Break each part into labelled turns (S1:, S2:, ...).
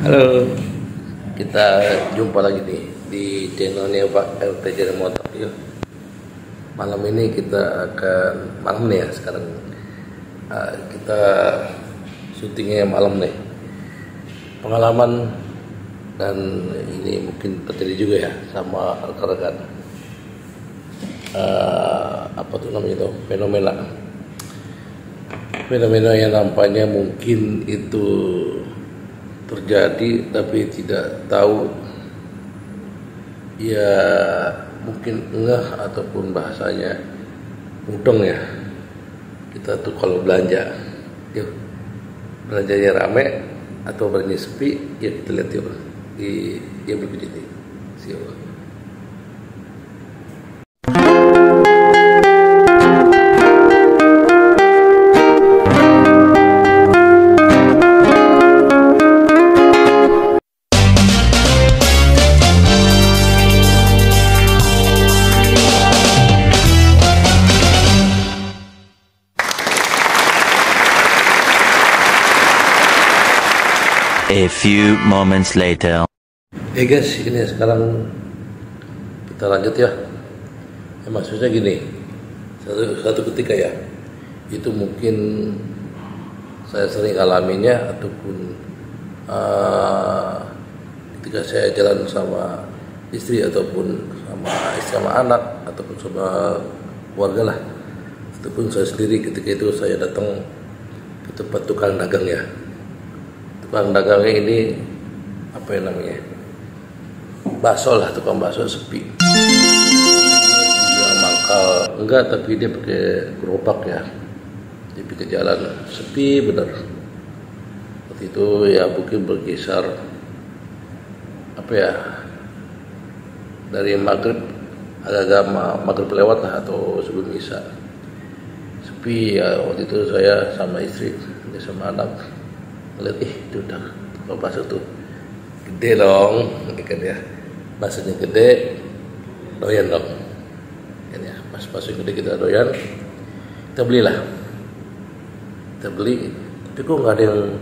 S1: Halo, kita jumpa lagi nih di channelnya Pak LT Jalan Motor. Yuk. Malam ini kita akan malam nih ya sekarang. Kita syutingnya malam nih. Pengalaman dan ini mungkin terjadi juga ya sama rekan-rekan. Apa tuh namanya itu? Fenomena yang nampaknya mungkin itu terjadi tapi tidak tahu ya, mungkin ngeh ataupun bahasanya mudeng ya. Kita tuh kalau belanja yuk, belanjanya rame atau belanja sepi ya, kita lihat yuk di yang berikut ini. Siap.
S2: A few moments later.
S1: Guys, ini sekarang kita lanjut ya. Maksudnya gini, satu ketika ya, itu mungkin saya sering alaminya ataupun ketika saya jalan sama istri ataupun sama anak ataupun sama keluarga lah, ataupun saya sendiri ketika itu saya datang ke tempat tukang dagang ya. Tukang dagangnya ini apa yang namanya, bakso lah, tukang bakso sepi. Dia mangkal enggak, tapi dia pakai gerobak ya, di pinggir jalan sepi bener. Waktu itu ya mungkin berkisar apa ya, dari maghrib agak-agak maghrib lewat lah atau sebelum isya. Sepi ya, waktu itu saya sama istri, dia sama anak lihat, itu udah tukang bakso tuh gede dong, kan ya, baksonya gede, doyan dong, kan ya, pas bakso gede kita doyan, kita belilah, tapi kok nggak ada yang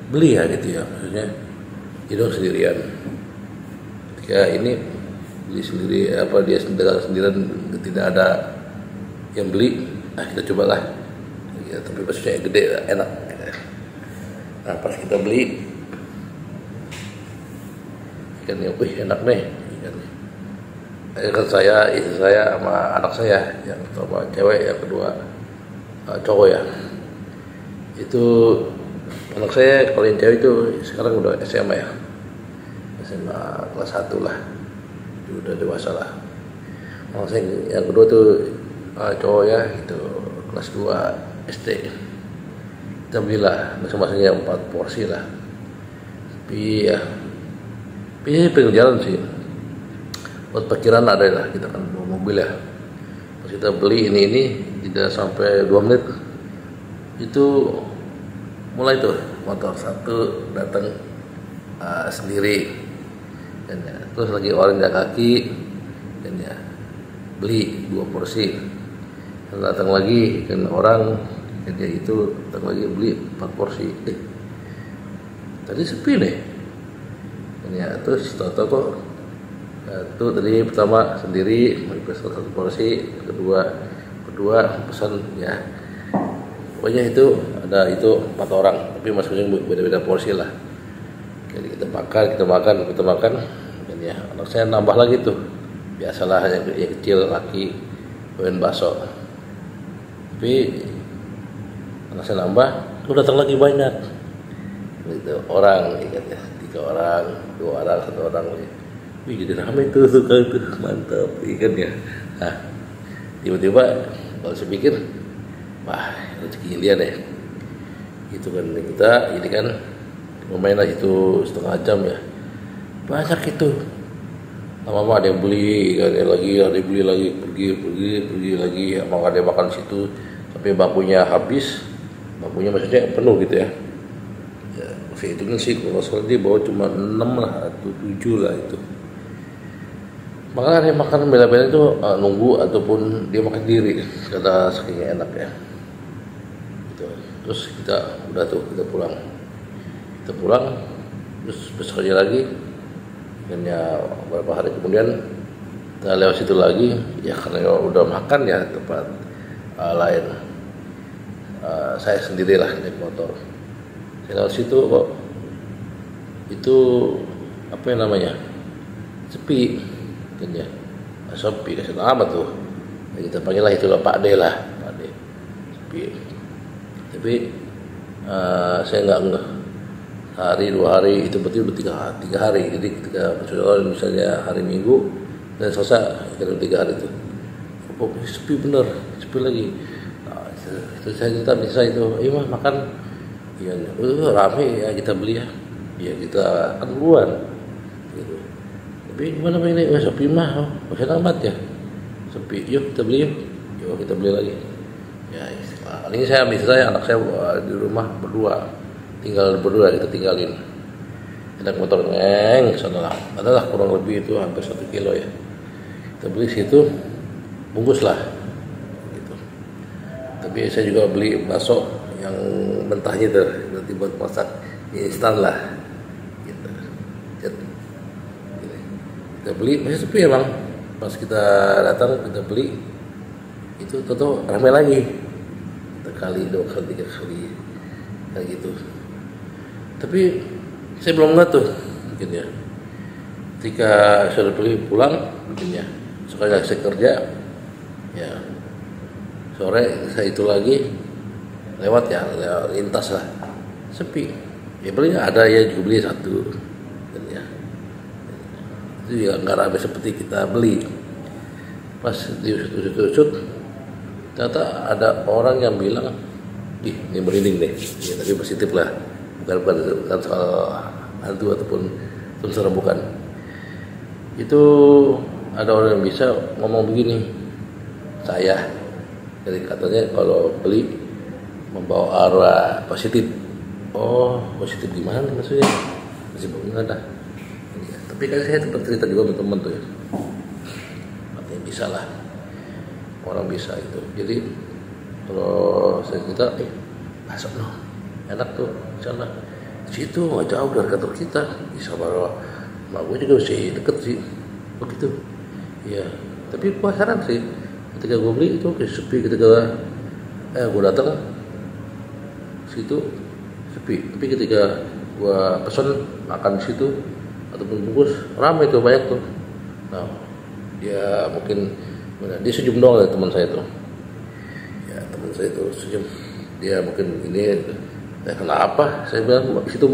S1: beli ya gitu ya, maksudnya hidung sendirian. Ketika ini beli sendiri, apa dia sendirian tidak ada yang beli, kita cobalah. Ya, tapi maksudnya yang gede enak. Nah pas kita beli ikan ya, enak nih ikan saya, istri saya sama anak saya, yang pertama cewek, yang kedua cowok ya. Itu anak saya, kalau yang cewek itu sekarang udah SMA ya, SMA kelas 1 lah, udah dewasa lah. Anak saya yang kedua tuh cowok ya, itu kelas 2 SD. Kita belilah masing-masingnya 4 porsi lah. Tapi ya, pengen jalan sih. Buat parkiran ada lah, kita kan bawa mobil ya. Pas kita beli ini tidak sampai 2 menit itu mulai tuh motor satu datang sendiri, dan ya, terus lagi orang jalan kaki, dan ya beli 2 porsi. Datang lagi kan orang, dia itu datang lagi beli 4 porsi. Tadi sepi nih. Dan ya terus tahu-tahu itu tadi pertama sendiri pesan 1 porsi, kedua pesan ya. Pokoknya itu ada itu 4 orang, tapi masing-masing beda-beda porsi lah. Jadi kita makan, dan ya anak saya nambah lagi tuh. Biasalah yang kecil laki doyan bakso. Tapi anak saya nambah, lu datang lagi banyak, gitu, orang, ingat ya, 3 orang, 2 orang, 1 orang, wih jadi ramai tuh kan tuh, mantap, ikan ya. Nah, tiba-tiba kalau saya pikir, wah rezeki dia deh, gitu kan kita, ini kan lumayan lah itu setengah jam ya, banyak itu. Lama-lama ada yang beli, ada yang beli lagi, pergi lagi, emang ada yang makan di situ. Tapi bangkunya habis, bangkunya maksudnya penuh gitu ya. Ya saya hitungin sih kalau salah dia bawa cuma 6 lah atau 7 lah itu. Maka dia makan bela-bela itu nunggu ataupun dia makan diri, kata sakingnya enak ya. Gitu. Terus kita udah tuh kita pulang. Kita pulang, terus besoknya lagi, akhirnya beberapa hari kemudian kita lewat situ lagi, ya karena udah makan ya tempat lain. Saya sendirilah naik motor. Saya lewat situ kok itu apa yang namanya sepi, kan ya, sepi kasih amat tuh. Ya, kita panggil lah itulah Pak D lah, Pak D. Sepi. Tapi saya nggak hari 2 hari itu berarti udah 3 hari. Jadi ketika misalnya hari Minggu dan Selasa kira 3 hari itu, kok sepi bener, sepi lagi. Nah, itu saya cerita bisa itu, mah makan, iya, rame ya kita beli ya, kita kan duluan. Gitu. Tapi gimana ini? Sepi mah, masih amat ya. Sepi, yuk kita beli yuk kita beli lagi. Ya, ini saya anak saya di rumah tinggal berdua kita tinggalin. Naik motor sana lah, adalah kurang lebih itu hampir 1 kilo ya. Kita beli situ, bungkus lah. Gitu. Tapi saya juga beli bakso yang mentahnya itu, nanti buat masak instan lah. Gitu. Kita beli masih sepi emang. Pas kita datang kita beli itu tentu ramai lagi. Sekali, 2 kali, 3 kali kayak gitu. Tapi saya belum ngeh tuh mungkin ya. Ketika saya beli pulang mungkin ya. Sekali saya kerja ya. Sore saya itu lagi lewat lintas lah. Sepi. Ya beli ada ya juga beli 1 kan ya. Itu ya nggak ramai seperti kita beli. Pas diusut ternyata ada orang yang bilang, ini merinding deh, ya, tapi positif lah, bukan soal hantu ataupun serem, bukan. Itu ada orang yang bisa ngomong begini, saya, jadi katanya kalau beli membawa arwah positif. Oh, positif gimana maksudnya? Masih belum ada. Ya, tapi kan saya sempat cerita juga sama teman tuh ya, katanya bisa lah. Orang bisa itu. Jadi kalau saya cerita, masuk loh, enak tuh, sana. Situ nggak jauh dari kantor kita, bisa bawa. Mak gue juga masih deket sih, begitu. Iya. Tapi gue heran sih, ketika gue beli itu sepi. Ketika gue datang situ sepi. Tapi ketika gue pesen makan di situ ataupun bungkus, ramai tuh, banyak tuh. Nah, ya mungkin dia senyum doang ya teman saya tuh. Ya teman saya tuh senyum. Dia mungkin ini, kenapa? Saya bilang situ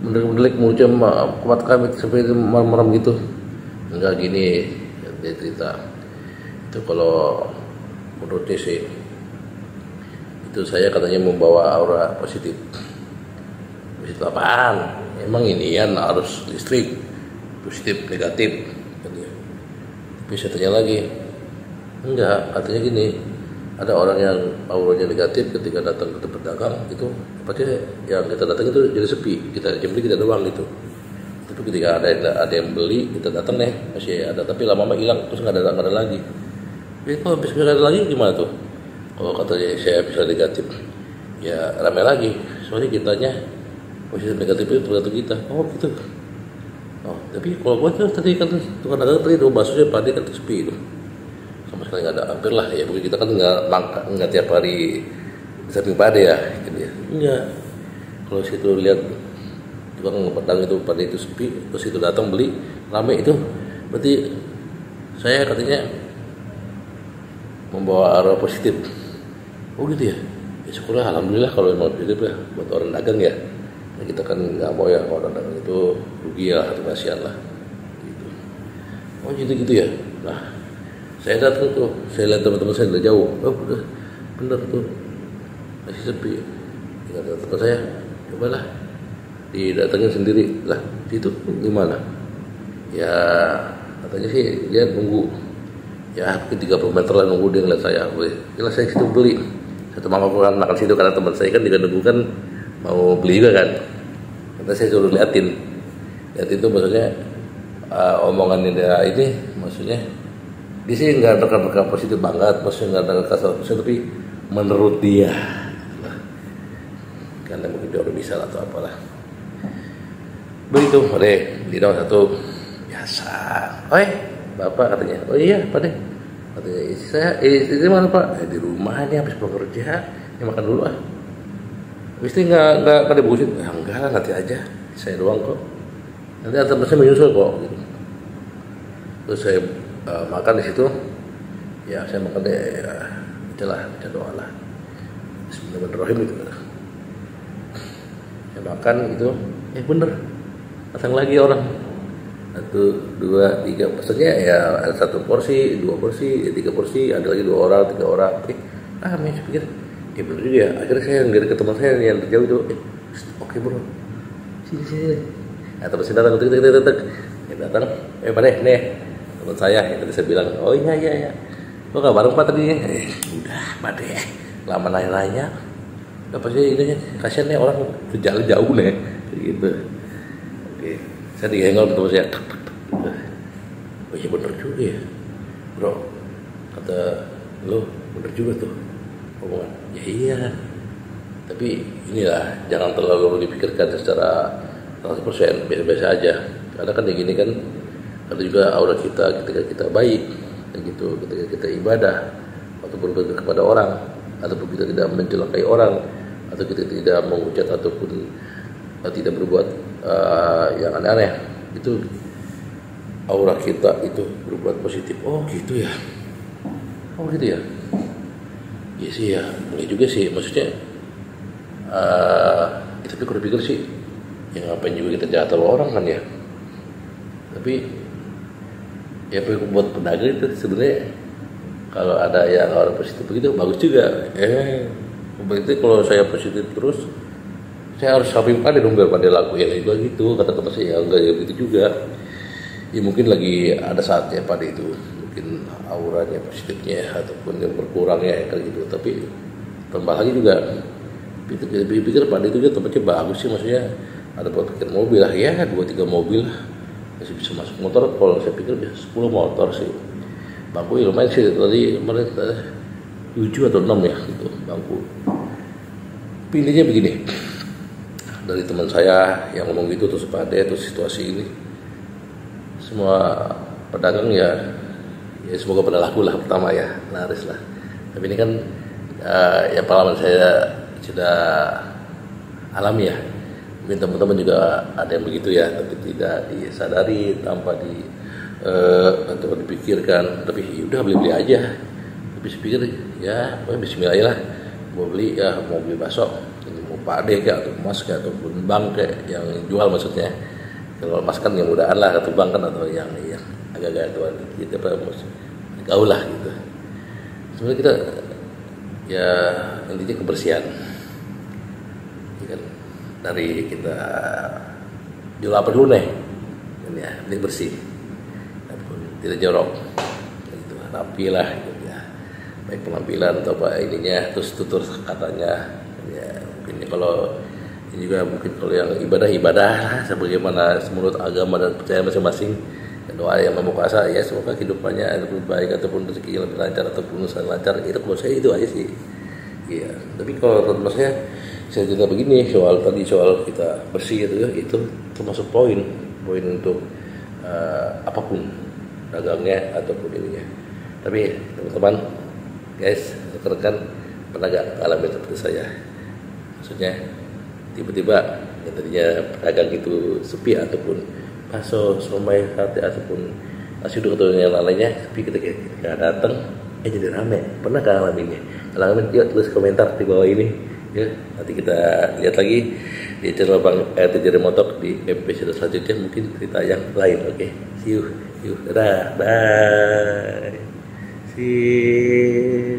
S1: mendelik mulutnya kuat kami sampai merem gitu. Enggak gini, dia cerita. Itu kalau menurutnya sih, itu saya katanya membawa aura positif. Positif apaan? Emang inian harus listrik, positif negatif. Tapi saya tanya lagi, enggak, katanya gini, ada orang yang auranya negatif ketika datang ke tempat dagang itu, pasti yang kita datang itu jadi sepi, kita beli kita doang gitu. Tapi ketika ada yang beli, kita datang masih ada, tapi lama-lama hilang, terus nggak ada lagi. Jadi kalau bisa ada lagi gimana tuh? Kalau katanya saya bisa negatif, ya ramai lagi. Soalnya kitanya positif negatif itu tergantung kita. Oh gitu. Oh, tapi kalau gua tuh tadi kan tukang dagang tadi tuh baksonya padi kan sepi itu. Sama sekali nggak ada, hampir lah ya, mungkin kita kan nggak tiap hari di samping padi ya, gitu ya. Enggak. Kalau situ lihat tukang pedang itu padi itu sepi, terus itu datang beli rame itu, berarti saya katanya membawa arah positif. Oh gitu ya. Ya syukurlah, alhamdulillah kalau memang positif ya buat orang dagang ya. Nah, kita kan nggak mau ya orang dagang itu rugi ya, atau kasihan lah. Gitu. Oh gitu ya. Nah. Saya datang tuh, saya lihat teman-teman saya udah jauh. Oh udah, bener tuh, masih sepi. Kata teman saya, cobalah didatengin sendiri lah. Itu gimana? Ya katanya sih dia nunggu. Ya mungkin 30 meter lah nunggu dia ngeliat saya. Jelas saya situ beli. Satu makan situ karena teman saya kan juga nunggu kan mau beli juga kan. Kata saya suruh liatin itu maksudnya omongan dia ini maksudnya. Dia sih nggak rekam positif banget, maksudnya nggak ada kasar positif, tapi menurut dia, karena mungkin dia udah bisa atau apalah. begitu, Pak di dong satu biasa. Oi, bapak katanya, oh iya Pak deh, katanya istri mana Pak? Di rumah nih habis pulang kerja, ya makan dulu ah. Istri nggak dibukusin, ya enggak lah nanti aja, saya doang kok. Nanti antar menyusul kok. Gitu. Terus saya makan di situ, ya saya makan deh, ya, itulah baca doa lah. Bismillahirrahmanirrahim gitu. Saya makan gitu, bener. Datang lagi orang 1, 2, 3 pesannya ya ada 1 porsi, 2 porsi, 3 porsi, ada lagi 2 orang, 3 orang. Saya pikir bener juga ya. Akhirnya saya nggak ke teman saya yang terjauh itu, oke bro, sini. Nah terus datang, datang, Pak deh, nih teman saya yang tadi saya bilang, oh iya, lo nggak bareng Pak tadi? Udah Pak deh, lama nanya, apa sih ini kasian nih orang jalan jauh nih, gitu. Oke, saya digengol teman saya, oh iya bener juga ya, bro, kata lo bener juga tuh, omongan, ya iya, tapi inilah jangan terlalu dipikirkan secara 100%, biasa-biasa aja, karena kan yang gini kan, ada juga aura kita ketika kita baik, gitu, ketika kita ibadah atau berbuat kepada orang, ataupun kita tidak mencelakai orang, atau kita tidak menghujat ataupun tidak berbuat yang aneh-aneh, itu aura kita itu berbuat positif. Oh gitu ya, iya sih ya, boleh juga sih, maksudnya tapi kalau pikir sih, ya ngapain juga kita jahat sama orang kan ya, tapi ya buat pedagang itu sebenarnya kalau ada yang orang positif begitu bagus juga. Berarti kalau saya positif terus, saya harus samping pada dong biar pada lakuin juga gitu. Kata-kata saya enggak ya begitu juga. Ya mungkin lagi ada saatnya pada itu, mungkin auranya positifnya ataupun yang berkurangnya kayak gitu. Tapi tambah lagi juga pikir pada itu juga tempatnya bagus sih, maksudnya ada buat pikir mobil lah ya, 2-3 mobil lah. Masih bisa masuk motor, kalau saya pikir bisa 10 motor sih. Bangku ya lumayan sih, tadi kemarin 7 atau 6 ya gitu bangku. Pilihnya begini, dari teman saya yang ngomong gitu, terus pada terus situasi ini, semua pedagang ya semoga pada laku lah pertama ya, laris lah. Tapi ini kan ya pengalaman saya sudah alami ya. Mungkin teman-teman juga ada yang begitu ya, tapi tidak disadari tanpa atau dipikirkan, tapi udah beli aja. Tapi saya pikir ya bismillah lah, mau beli ya, mau beli bakso, mau pade kayak atau emas kayak ataupun bank kayak yang jual maksudnya. Kalau emas kan yang mudahan lah, atau bank kan, atau yang agak-agak tua kita gaul lah gitu. Sebenarnya kita ya intinya kebersihan. Dari kita jual apa dulu nih, ini ya, ini bersih, tidak jorok, gitu, rapi lah, gitu ya, baik penampilan atau apa ininya, terus tutur katanya, ya mungkin kalau ini juga mungkin kalau yang ibadah lah, sebagaimana menurut agama dan percaya masing-masing, doa yang membuka ya semoga kehidupannya lebih baik ataupun rezeki lebih lancar ataupun usaha lancar, itu kalau saya itu aja sih, iya. Tapi kalau menurut saya cerita begini soal kita bersih itu termasuk poin untuk apapun dagangnya ataupun ininya. Tapi teman-teman, guys, rekan-rekan pedagang alami seperti saya, maksudnya tiba-tiba yang tadinya pedagang itu sepi ataupun bakso, somai, sate ataupun nasi uduk atau yang lainnya, tapi ketika datang jadi rame. Pernah kan alaminya? Alami, yuk tulis komentar di bawah ini. Ya, nanti kita lihat lagi di channel Bang Tejari Motok di episode selanjutnya, mungkin cerita yang lain. Oke, see you, dadah, bye, see.